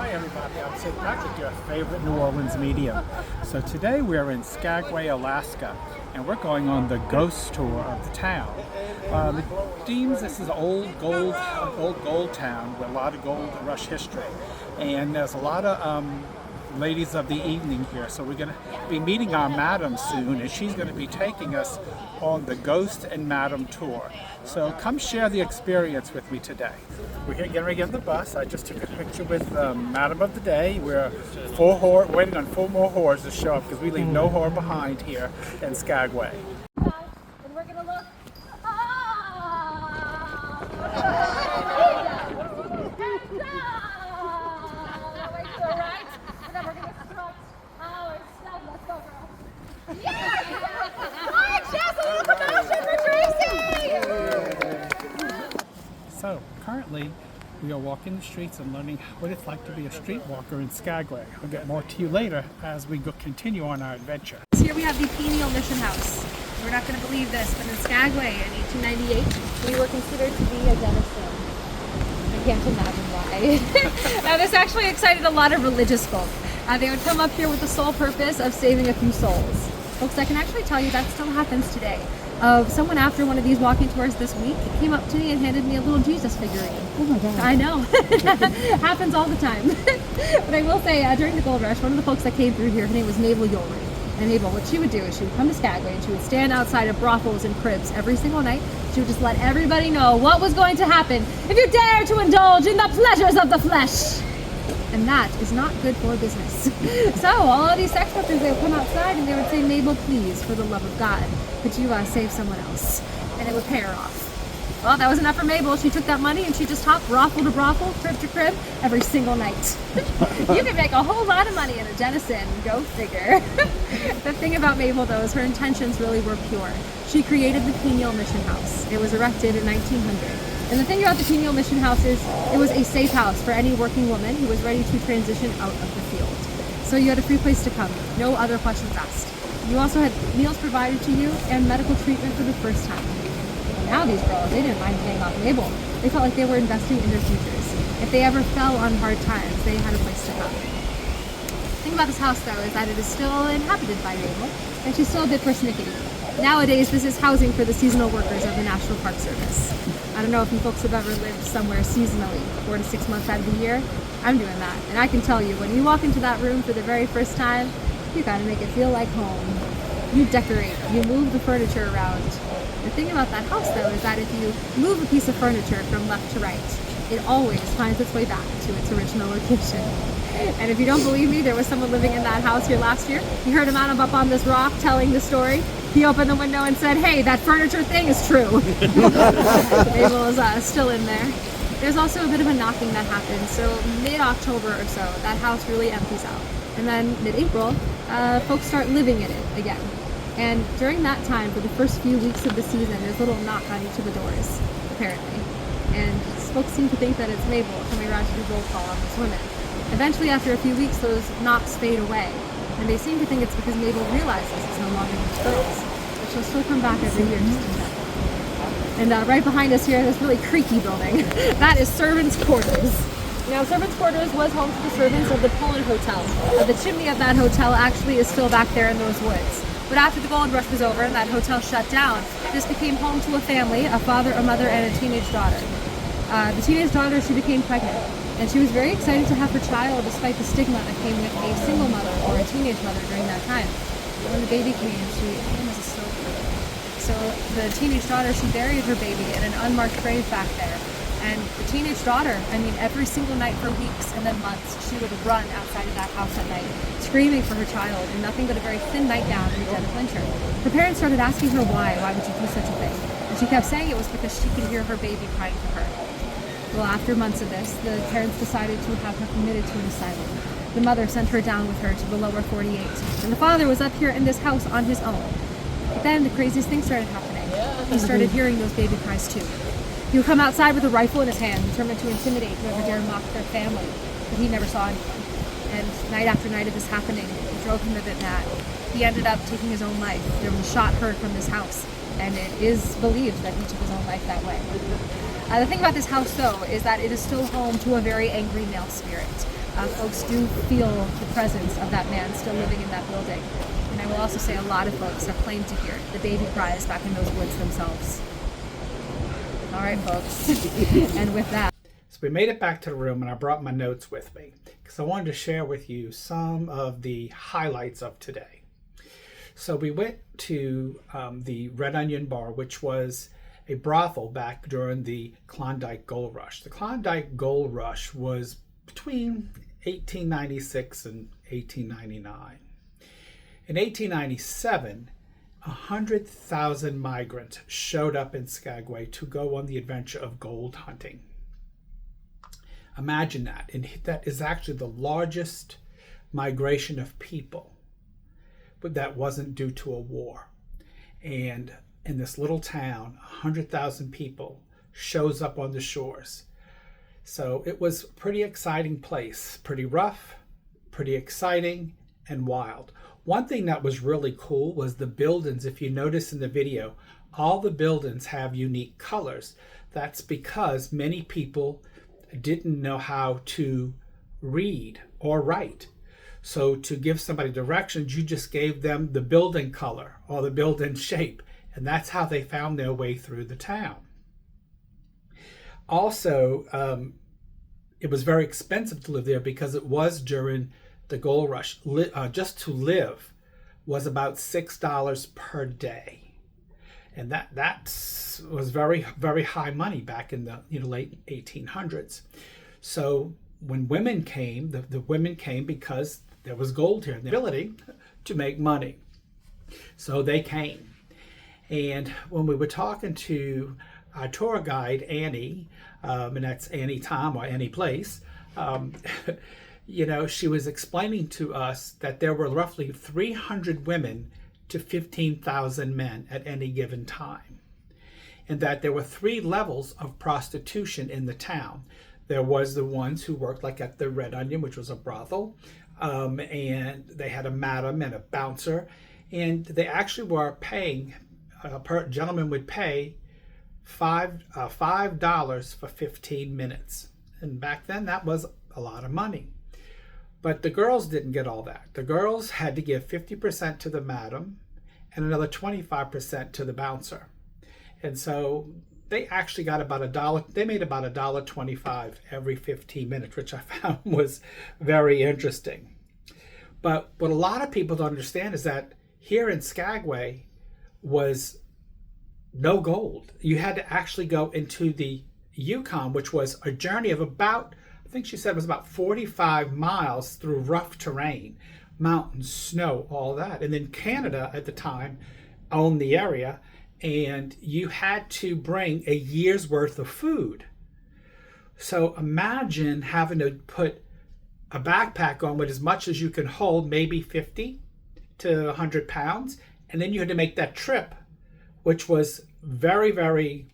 Hi everybody, I'm Sid Patrick, your favorite New Orleans medium. So today we're in Skagway, Alaska, and we're going on the ghost tour of the town. It deems this is an old gold town with a lot of gold rush history. And there's a lot of ladies of the evening here, so we're going to be meeting our madam soon, and she's going to be taking us on the Ghost and Madam tour. So come share the experience with me today. We're here getting ready to get on the bus. I just took a picture with Madam of the Day. We're waiting on 4 more whores to show up because we leave no whore behind here in Skagway. And we're gonna look. Wait to the right, and then we're gonna strut. Oh, it's stuck. Let's go, girl. Yeah! Come on, Jess, a little promotion for Tracy! So currently we are walking the streets and learning what it's like to be a streetwalker in Skagway. I'll get more to you later as we continue on our adventure. Here we have the Peniel Mission House. We're not going to believe this, but in Skagway in 1898, we were considered to be a denizen. I can't imagine why. Now, this actually excited a lot of religious folk. They would come up here with the sole purpose of saving a few souls. Folks, I can actually tell you that still happens today. Someone after one of these walking tours this week came up to me and handed me a little Jesus figurine. Oh my God. I know. Happens all the time. But I will say, during the gold rush, one of the folks that came through here, her name was Mabel Yolry. And Mabel, what she would do is she would come to Skagway and she would stand outside of brothels and cribs every single night. She would just let everybody know what was going to happen if you dare to indulge in the pleasures of the flesh. And that is not good for business. So all of these sex workers, they would come outside and they would say, Mabel, please, for the love of God, could you save someone else? And it would pay her off. Well, that was enough for Mabel. She took that money and she just hopped brothel to brothel, crib to crib, every single night. You can make a whole lot of money in a denizen, go figure. The thing about Mabel, though, is her intentions really were pure. She created the Peniel Mission House. It was erected in 1900. And the thing about the Peniel Mission House is it was a safe house for any working woman who was ready to transition out of the field. So you had a free place to come, no other questions asked. You also had meals provided to you and medical treatment for the first time. Now these girls, they didn't mind paying off Mabel. They felt like they were investing in their futures. If they ever fell on hard times, they had a place to come. The thing about this house, though, is that it is still inhabited by Mabel, and she's still a bit persnickety. Nowadays, this is housing for the seasonal workers of the National Park Service. I don't know if you folks have ever lived somewhere seasonally, 4 to 6 months out of the year. I'm doing that, and I can tell you, when you walk into that room for the very first time, you gotta make it feel like home. You decorate, you move the furniture around. The thing about that house, though, is that if you move a piece of furniture from left to right, it always finds its way back to its original location. And if you don't believe me, there was someone living in that house here last year. You heard him up on this rock telling the story. He opened the window and said, hey, that furniture thing is true. Mabel is still in there. There's also a bit of a knocking that happens. So mid-October or so, that house really empties out. And then mid-April, folks start living in it again. And during that time, for the first few weeks of the season, there's a little knock on each of the doors, apparently. And folks seem to think that it's Mabel coming around to do roll call on these women. Eventually, after a few weeks, those knocks fade away. And they seem to think it's because Mabel realizes it's no longer these girls. But she'll still come back every year just to check. And right behind us here, this really creaky building. That is servants' quarters. Now, servants' quarters was home to the servants of the Poland Hotel. The chimney of that hotel actually is still back there in those woods. But after the gold rush was over and that hotel shut down, this became home to a family, a father, a mother, and a teenage daughter. The teenage daughter, she became pregnant. And she was very excited to have her child despite the stigma that came with a single mother or a teenage mother during that time. When the baby came, she was a slow birth. So the teenage daughter, she buried her baby in an unmarked grave back there. And the teenage daughter, every single night for weeks and then months, she would run outside of that house at night, screaming for her child in nothing but a very thin nightgown in the dead of winter. Her parents started asking her why would you do such a thing? And she kept saying it was because she could hear her baby crying for her. Well, after months of this, the parents decided to have her committed to an asylum. The mother sent her down with her to the lower 48, and the father was up here in this house on his own. But then the craziest thing started happening. He started hearing those baby cries too. He would come outside with a rifle in his hand, determined to intimidate whoever dare mock their family, but he never saw anyone. And night after night of this happening, it drove him a bit mad. He ended up taking his own life. There was a shot heard from this house, and it is believed that he took his own life that way. The thing about this house, though, is that it is still home to a very angry male spirit. folks do feel the presence of that man still living in that building. And I will also say a lot of folks have claimed to hear the baby cries back in those woods themselves. All right, folks. And with that. So we made it back to the room, and I brought my notes with me because I wanted to share with you some of the highlights of today. So we went to the Red Onion Bar, which was a brothel back during the Klondike Gold Rush. The Klondike Gold Rush was between 1896 and 1899. In 1897, 100,000 migrants showed up in Skagway to go on the adventure of gold hunting. Imagine that. And that is actually the largest migration of people, but that wasn't due to a war. And in this little town, 100,000 people shows up on the shores. So it was a pretty exciting place, pretty rough, pretty exciting, and wild. One thing that was really cool was the buildings. If you notice in the video, all the buildings have unique colors. That's because many people didn't know how to read or write. So to give somebody directions, you just gave them the building color or the building shape, and that's how they found their way through the town. Also, it was very expensive to live there because it was during the gold rush. Just to live was about $6 per day, and that was very, very high money back in the late 1800s. So when women came, the women came because there was gold here and the ability to make money. So they came. And when we were talking to our tour guide, Annie, and that's Annie Time or Annie Place, she was explaining to us that there were roughly 300 women to 15,000 men at any given time. And that there were 3 levels of prostitution in the town. There was the ones who worked like at the Red Onion, which was a brothel, and they had a madam and a bouncer, and they actually were paying, per gentleman would pay $5 for 15 minutes. And back then that was a lot of money. But the girls didn't get all that. The girls had to give 50% to the madam and another 25% to the bouncer. And so they actually got about $1. They made about $1.25 every 15 minutes, which I found was very interesting. But what a lot of people don't understand is that here in Skagway was no gold. You had to actually go into the Yukon, which was a journey of about, I think she said it was about 45 miles through rough terrain, mountains, snow, all that. And then Canada at the time owned the area, and you had to bring a year's worth of food. So imagine having to put a backpack on with as much as you can hold, maybe 50 to 100 pounds, and then you had to make that trip, which was very, very,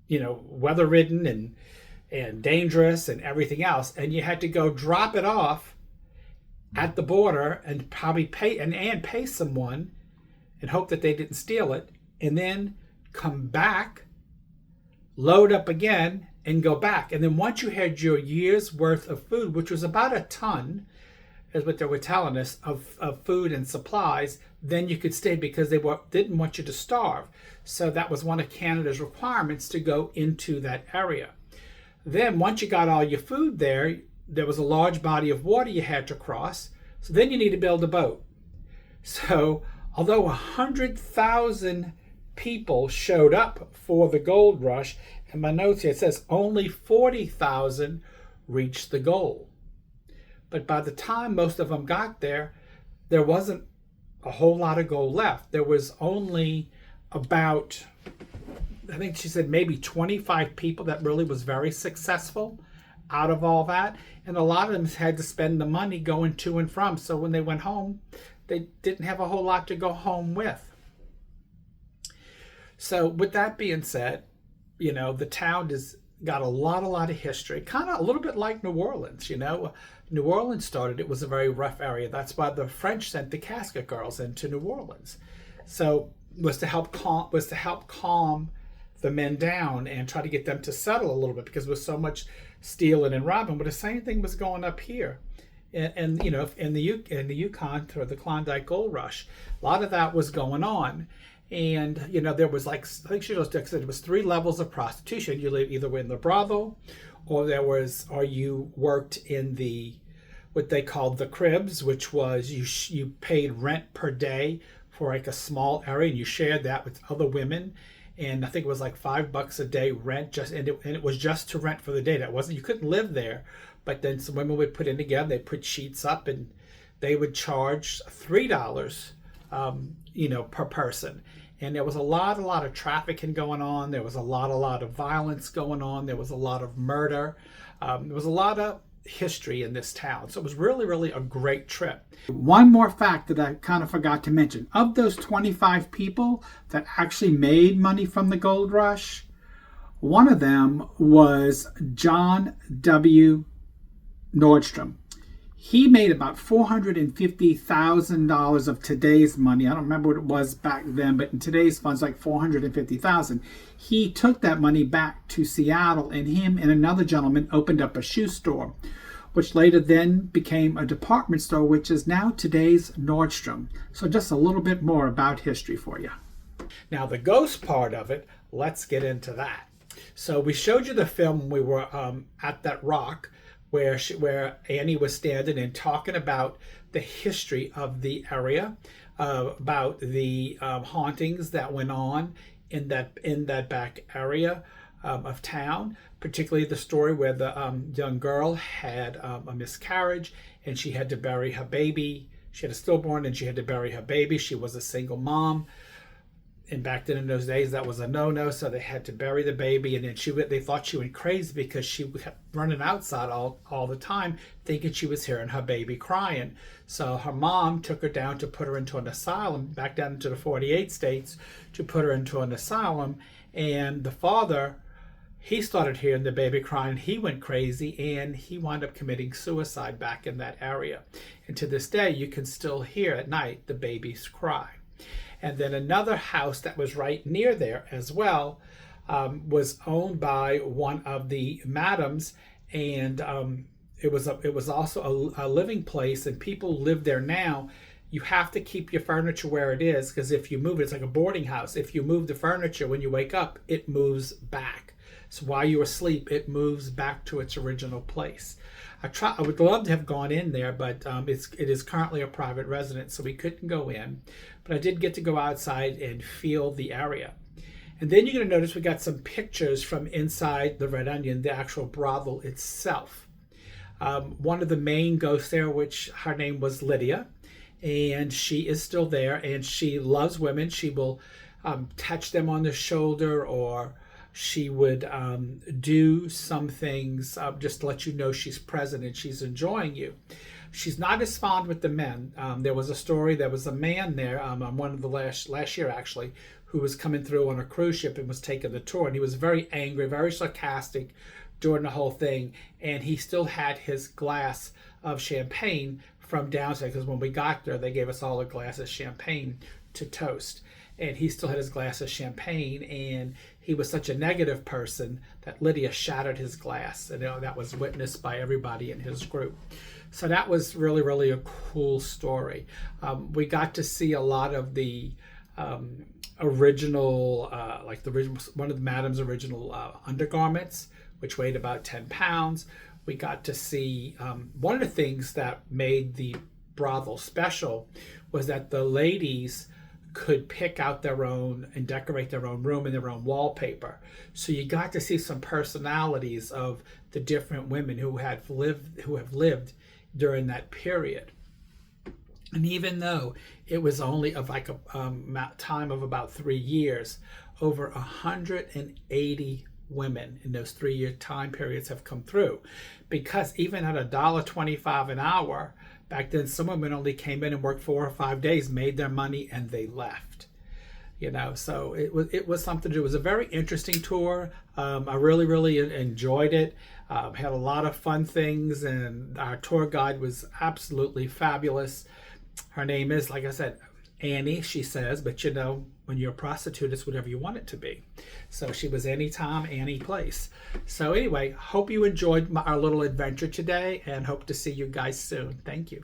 weather-ridden and dangerous and everything else. And you had to go drop it off at the border and probably pay someone and hope that they didn't steal it, and then come back, load up again, and go back. And then once you had your year's worth of food, which was about a ton, is what they were telling us, of food and supplies, then you could stay because they didn't want you to starve. So that was one of Canada's requirements to go into that area. Then once you got all your food there, there was a large body of water you had to cross. So then you need to build a boat. So although 100,000 people showed up for the gold rush, in my notes here it says only 40,000 reached the goal. But by the time most of them got there, there wasn't a whole lot of gold left. There was only about, I think she said maybe 25 people that really was very successful out of all that. And a lot of them had to spend the money going to and from. So when they went home, they didn't have a whole lot to go home with. So with that being said, the town has got a lot of history, kind of a little bit like New Orleans. New Orleans started, it was a very rough area. That's why the French sent the casket girls into New Orleans. So was to help calm the men down and try to get them to settle a little bit, because there was so much stealing and robbing. But the same thing was going up here. And you know, in the Yukon, or the Klondike Gold Rush, a lot of that was going on. And you know, there was, like, I think she just said, it was 3 levels of prostitution. You live either in the brothel, or you worked in the, what they called the cribs, which was you paid rent per day for like a small area, and you shared that with other women. And I think it was like $5 a day rent, and it was just to rent for the day. That wasn't, you couldn't live there. But then some women would put in together, they put sheets up, and they would charge $3, you know, per person. And there was a lot of trafficking going on. There was a lot of violence going on. There was a lot of murder. There was a lot of history in this town. So it was really a great trip. One more fact that I kind of forgot to mention. Of those 25 people that actually made money from the gold rush, one of them was John W. Nordstrom. He made about $450,000 of today's money. I don't remember what it was back then, but in today's funds, like $450,000. He took that money back to Seattle, and him and another gentleman opened up a shoe store, which later then became a department store, which is now today's Nordstrom. So just a little bit more about history for you. Now the ghost part of it, let's get into that. So we showed you the film when we were at that rock, where Annie was standing and talking about the history of the area, about the hauntings that went on in that back area of town, particularly the story where the young girl had a miscarriage and she had to bury her baby. She had a stillborn and she had to bury her baby. She was a single mom. And back then in those days, that was a no-no, so they had to bury the baby. And then they thought she went crazy because she kept running outside all the time, thinking she was hearing her baby crying. So her mom took her down to put her into an asylum, back down into the 48 states, to put her into an asylum. And the father, he started hearing the baby crying. He went crazy, and he wound up committing suicide back in that area. And to this day, you can still hear at night the babies cry. And then another house that was right near there as well was owned by one of the madams, and it was also a living place, and people live there now. You have to keep your furniture where it is, because if you move it, it's like a boarding house. If you move the furniture when you wake up, it moves back. So while you're asleep, it moves back to its original place. I would love to have gone in there, but it is currently a private residence, so we couldn't go in. But I did get to go outside and feel the area. And then you're going to notice we got some pictures from inside the Red Onion, the actual brothel itself. One of the main ghosts there, which her name was Lydia, and she is still there, and she loves women. She will touch them on the shoulder, or she would do some things just to let you know she's present and she's enjoying you. She's not as fond with the men. There was a story, there was a man there on one of the last year actually, who was coming through on a cruise ship and was taking the tour, and he was very angry, very sarcastic during the whole thing, and he still had his glass of champagne from downstairs, because when we got there they gave us all a glass of champagne to toast. And he still had his glass of champagne, and he was such a negative person that Lydia shattered his glass. And that was witnessed by everybody in his group. So that was really a cool story. We got to see a lot of the original, one of the madam's original undergarments, which weighed about 10 pounds. We got to see one of the things that made the brothel special was that the ladies could pick out their own and decorate their own room and their own wallpaper. So you got to see some personalities of the different women who have lived during that period. And even though it was only of like a time of about 3 years, over 180 women in those 3-year time periods have come through. Because even at $1.25 an hour, back then, some women only came in and worked 4 or 5 days, made their money, and they left. So it was something. It was a very interesting tour. I really enjoyed it. Had a lot of fun things, and our tour guide was absolutely fabulous. Her name is, like I said, Annie, she says, but when you're a prostitute, it's whatever you want it to be. So she was anytime, any place. So anyway, hope you enjoyed our little adventure today and hope to see you guys soon. Thank you.